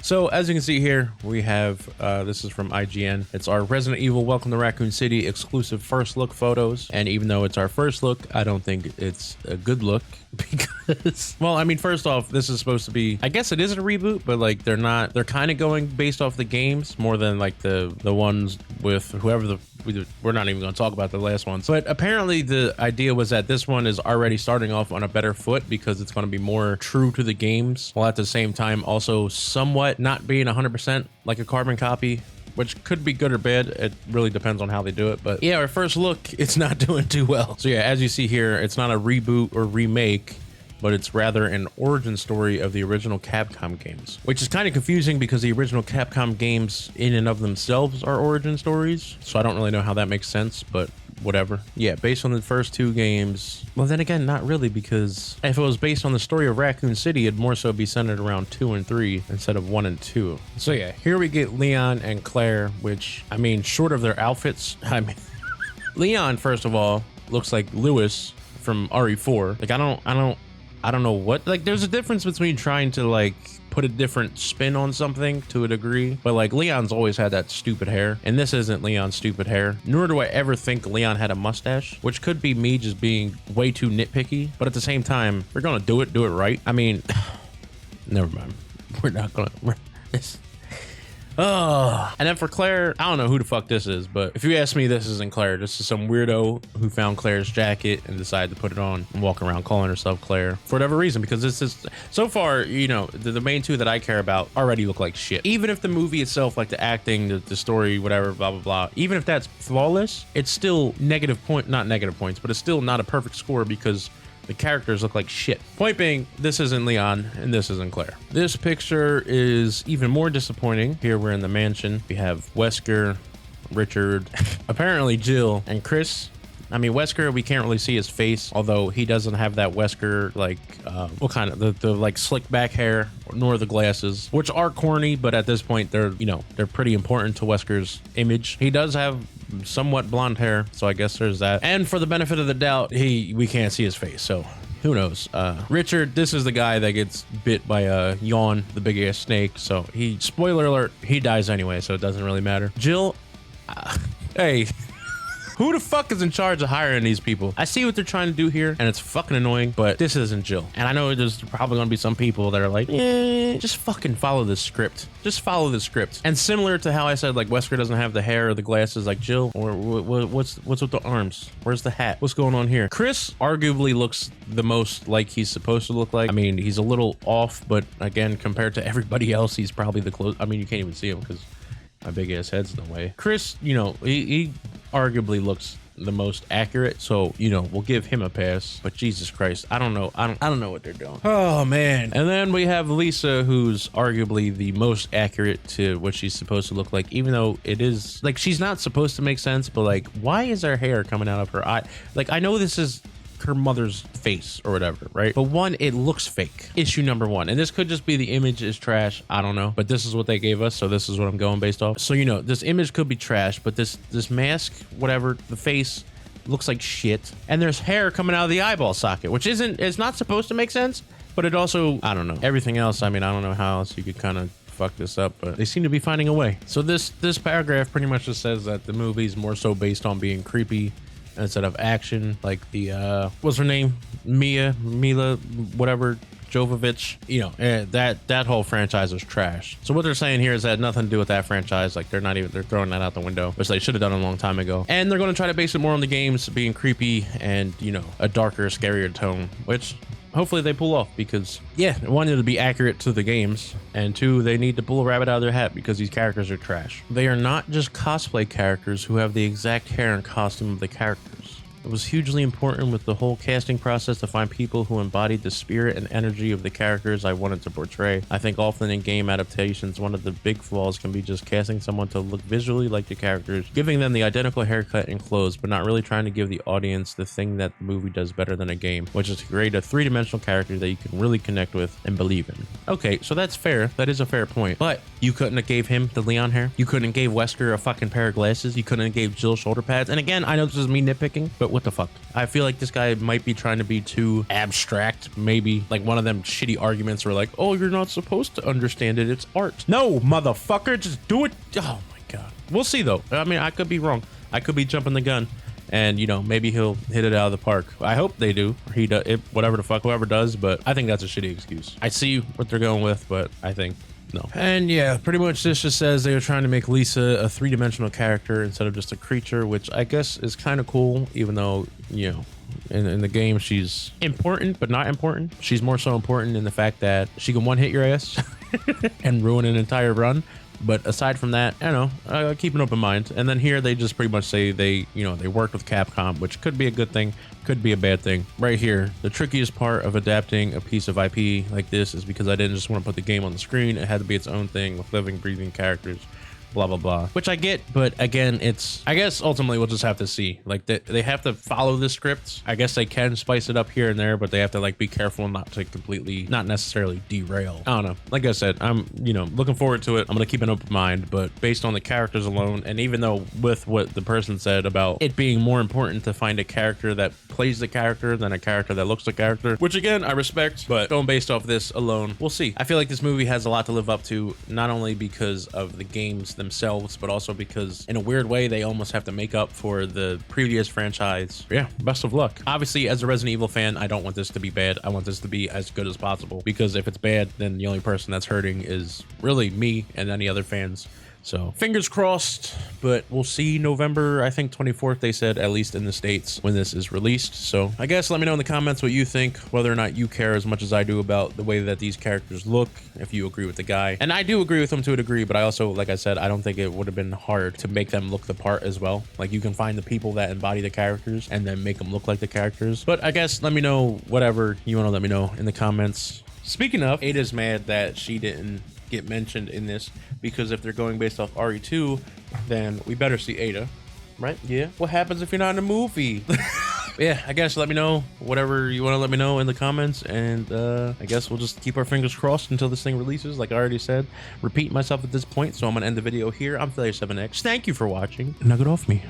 So as you can see here, we have, this is from IGN. It's our Resident Evil Welcome to Raccoon City exclusive first look photos. And even though it's our first look, I don't think it's a good look because, well, I mean, first off, this is supposed to be, I guess it is a reboot, but like they're kind of going based off the games more than like the ones with whoever we're not even going to talk about the last ones. But apparently the idea was that this one is already starting off on a better foot because it's going to be more true to the games, while at the same time also somewhat not being 100% like a carbon copy, which could be good or bad. It really depends on how they do it. But yeah, our first look, it's not doing too well. So yeah, as you see here, it's not a reboot or remake, but it's rather an origin story of the original Capcom games, which is kind of confusing because the original Capcom games in and of themselves are origin stories. So I don't really know how that makes sense, but whatever. Yeah, based on the first two games. Well, then again, not really, because if it was based on the story of Raccoon City, it'd more so be centered around 2 and 3 instead of 1 and 2. So yeah, here we get Leon and Claire, which, I mean, short of their outfits, I mean, Leon, first of all, looks like Lewis from RE4. Like, I don't know what, like, there's a difference between trying to like put a different spin on something to a degree, but like Leon's always had that stupid hair, and this isn't Leon's stupid hair, nor do I ever think Leon had a mustache, which could be me just being way too nitpicky, but at the same time, if we're gonna do it right. I mean, never mind, we're not gonna, oh. And then for Claire, I don't know who the fuck this is, but if you ask me, this isn't Claire. This is some weirdo who found Claire's jacket and decided to put it on and walk around calling herself Claire for whatever reason, because this is, so far, you know, the main two that I care about already look like shit. Even if the movie itself, like the acting, the story, whatever, blah, blah, blah, even if that's flawless, it's still not negative points, but it's still not a perfect score because the characters look like shit. Point being, this isn't Leon and this isn't Claire. This picture is even more disappointing. Here we're in the mansion. We have Wesker, Richard, apparently Jill, and Chris. I mean, Wesker, we can't really see his face, although he doesn't have that Wesker, like, what kind of, the like slick back hair, nor the glasses, which are corny, but at this point, they're, you know, they're pretty important to Wesker's image. He does have somewhat blonde hair, so I guess there's that. And for the benefit of the doubt, we can't see his face, so who knows? Richard, this is the guy that gets bit by a yawn, the big ass snake, so spoiler alert, he dies anyway, so it doesn't really matter. Jill, hey. Who the fuck is in charge of hiring these people? I see what they're trying to do here, and it's fucking annoying, but this isn't Jill. And I know there's probably gonna be some people that are like, just fucking follow the script. Just follow the script. And similar to how I said, like, Wesker doesn't have the hair or the glasses like Jill, or what's with the arms? Where's the hat? What's going on here? Chris arguably looks the most like he's supposed to look like. I mean, he's a little off, but again, compared to everybody else, he's probably the close. I mean, you can't even see him because my big ass head's in the way. Chris, you know, he arguably looks the most accurate, so you know, we'll give him a pass. But Jesus Christ, I don't know what they're doing. Oh man. And then we have Lisa, who's arguably the most accurate to what she's supposed to look like, even though it is like she's not supposed to make sense, but like, why is her hair coming out of her eye? Like, I know this is her mother's face or whatever, right? But one, it looks fake. Issue number one. And this could just be the image is trash, I don't know, but this is what they gave us, so this is what I'm going based off. So, you know, this image could be trash, but this mask, whatever, the face looks like shit, and there's hair coming out of the eyeball socket, which it's not supposed to make sense, but it also, I don't know. Everything else, I mean, I don't know how else you could kind of fuck this up, but they seem to be finding a way. So this paragraph pretty much just says that the movie's more so based on being creepy instead of action, like the what's her name, Mila whatever Jovovich, you know, that whole franchise was trash. So what they're saying here is that nothing to do with that franchise. Like, they're throwing that out the window, which they should have done a long time ago. And they're going to try to base it more on the games being creepy and, you know, a darker, scarier tone, which hopefully they pull off, because yeah, one, it'll be accurate to the games, and two, they need to pull a rabbit out of their hat because these characters are trash. They are not just cosplay characters who have the exact hair and costume of the characters. It was hugely important with the whole casting process to find people who embodied the spirit and energy of the characters I wanted to portray. I think often in game adaptations, one of the big flaws can be just casting someone to look visually like the characters, giving them the identical haircut and clothes, but not really trying to give the audience the thing that the movie does better than a game, which is to create a three-dimensional character that you can really connect with and believe in. Okay, so that's fair. That is a fair point. But you couldn't have gave him the Leon hair. You couldn't have gave Wesker a fucking pair of glasses. You couldn't have gave Jill shoulder pads. And again, I know this is me nitpicking, but what the fuck? I feel like this guy might be trying to be too abstract, maybe. Like one of them shitty arguments where like, oh, you're not supposed to understand it. It's art. No, motherfucker, just do it. Oh my God. We'll see though. I mean, I could be wrong. I could be jumping the gun. And, you know, maybe he'll hit it out of the park. I hope they do. Or he does it, whatever the fuck, whoever does. But I think that's a shitty excuse. I see what they're going with, but I think no. And yeah, pretty much this just says they were trying to make Lisa a three-dimensional character instead of just a creature, which I guess is kind of cool, even though, you know, in the game she's important, but not important. She's more so important in the fact that she can one-hit your ass and ruin an entire run. But aside from that, I don't know, keep an open mind. And then here they just pretty much say they, you know, they worked with Capcom, which could be a good thing, could be a bad thing. Right here, the trickiest part of adapting a piece of IP like this is because I didn't just want to put the game on the screen. It had to be its own thing with living, breathing characters. Blah blah blah, which I get, but again, it's, I guess ultimately we'll just have to see. Like they have to follow the script. I guess they can spice it up here and there, but they have to like be careful not to completely, not necessarily derail. I don't know. Like I said, I'm, you know, looking forward to it. I'm gonna keep an open mind, but based on the characters alone, and even though with what the person said about it being more important to find a character that plays the character than a character that looks the character, which again I respect, but going based off this alone, we'll see. I feel like this movie has a lot to live up to, not only because of the games themselves, but also because in a weird way they almost have to make up for the previous franchise. Yeah, best of luck. Obviously, as a Resident Evil fan, I don't want this to be bad. I want this to be as good as possible, because if it's bad, then the only person that's hurting is really me and any other fans. So fingers crossed, but we'll see November, I think 24th, they said, at least in the States, when this is released. So I guess let me know in the comments what you think, whether or not you care as much as I do about the way that these characters look, if you agree with the guy. And I do agree with him to a degree, but I also, like I said, I don't think it would have been hard to make them look the part as well. Like you can find the people that embody the characters and then make them look like the characters. But I guess let me know whatever you want to let me know in the comments. Speaking of, Ada's mad that she didn't get mentioned in this, because if they're going based off RE2, then we better see Ada, right? Yeah. What happens if you're not in a movie? Yeah, I guess let me know whatever you want to let me know in the comments, and I guess we'll just keep our fingers crossed until this thing releases. Like I already said, repeat myself at this point, so I'm gonna end the video here. I'm Failure7X. Thank you for watching. Now get off me.